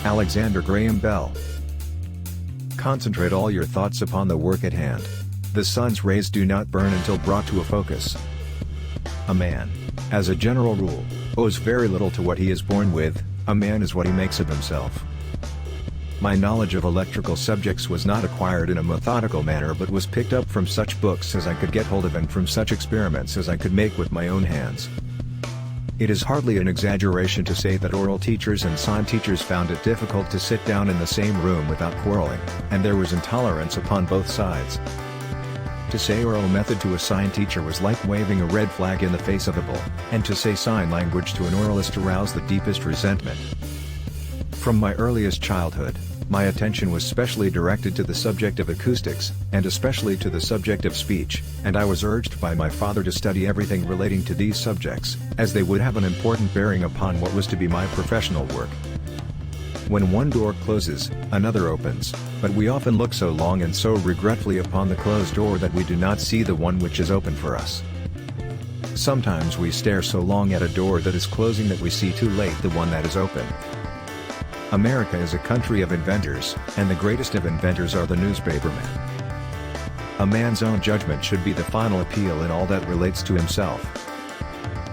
Alexander Graham Bell. Concentrate all your thoughts upon the work at hand. The sun's rays do not burn until brought to a focus. A man, as a general rule, owes very little to what he is born with. A man is what he makes of himself. My knowledge of electrical subjects was not acquired in a methodical manner but was picked up from such books as I could get hold of and from such experiments as I could make with my own hands. It is hardly an exaggeration to say that oral teachers and sign teachers found it difficult to sit down in the same room without quarreling, and there was intolerance upon both sides. To say oral method to a sign teacher was like waving a red flag in the face of a bull, and to say sign language to an oralist aroused the deepest resentment. From my earliest childhood, my attention was specially directed to the subject of acoustics, and especially to the subject of speech, and I was urged by my father to study everything relating to these subjects, as they would have an important bearing upon what was to be my professional work. When one door closes, another opens, but we often look so long and so regretfully upon the closed door that we do not see the one which is open for us. Sometimes we stare so long at a door that is closing that we see too late the one that is open. America is a country of inventors, and the greatest of inventors are the newspapermen. A man's own judgment should be the final appeal in all that relates to himself.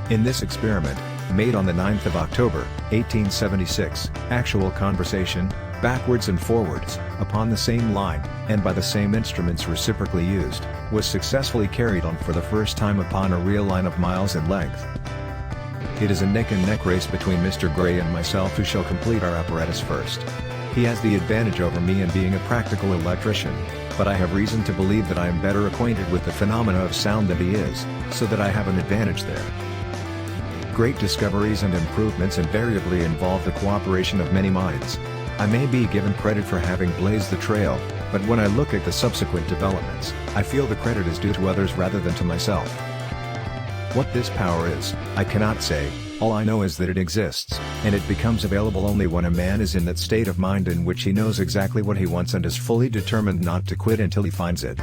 In this experiment, made on the 9th of October, 1876, actual conversation, backwards and forwards, upon the same line, and by the same instruments reciprocally used, was successfully carried on for the first time upon a real line of miles in length. It is a neck-and-neck race between Mr. Gray and myself who shall complete our apparatus first. He has the advantage over me in being a practical electrician, but I have reason to believe that I am better acquainted with the phenomena of sound than he is, so that I have an advantage there. Great discoveries and improvements invariably involve the cooperation of many minds. I may be given credit for having blazed the trail, but when I look at the subsequent developments, I feel the credit is due to others rather than to myself. What this power is, I cannot say. All I know is that it exists, and it becomes available only when a man is in that state of mind in which he knows exactly what he wants and is fully determined not to quit until he finds it.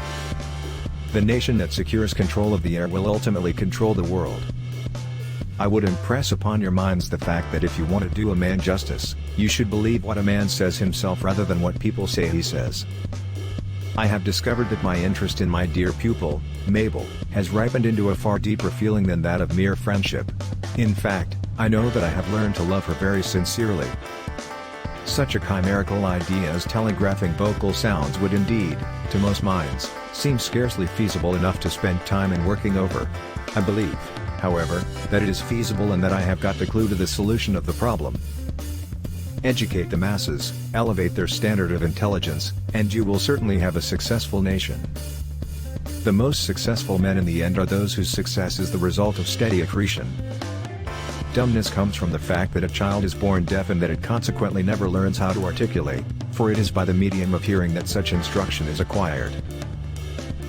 The nation that secures control of the air will ultimately control the world. I would impress upon your minds the fact that if you want to do a man justice, you should believe what a man says himself rather than what people say he says. I have discovered that my interest in my dear pupil, Mabel, has ripened into a far deeper feeling than that of mere friendship. In fact, I know that I have learned to love her very sincerely. Such a chimerical idea as telegraphing vocal sounds would indeed, to most minds, seem scarcely feasible enough to spend time in working over. I believe, however, that it is feasible and that I have got the clue to the solution of the problem. Educate the masses, elevate their standard of intelligence, and you will certainly have a successful nation. The most successful men in the end are those whose success is the result of steady accretion. Dumbness comes from the fact that a child is born deaf and that it consequently never learns how to articulate, for it is by the medium of hearing that such instruction is acquired.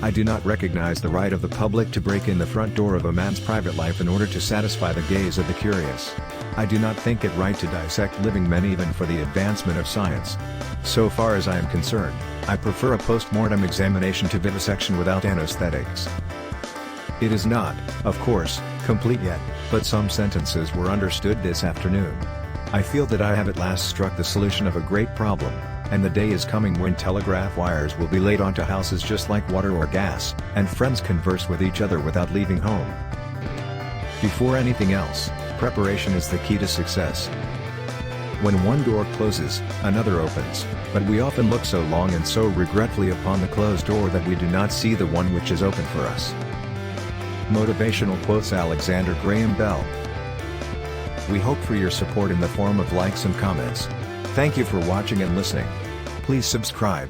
I do not recognize the right of the public to break in the front door of a man's private life in order to satisfy the gaze of the curious. I do not think it right to dissect living men even for the advancement of science. So far as I am concerned, I prefer a post-mortem examination to vivisection without anesthetics. It is not, of course, complete yet, but some sentences were understood this afternoon. I feel that I have at last struck the solution of a great problem, and the day is coming when telegraph wires will be laid onto houses just like water or gas, and friends converse with each other without leaving home. Before anything else, preparation is the key to success. When one door closes, another opens, but we often look so long and so regretfully upon the closed door that we do not see the one which is open for us. Motivational quotes Alexander Graham Bell. We hope for your support in the form of likes and comments. Thank you for watching and listening. Please subscribe.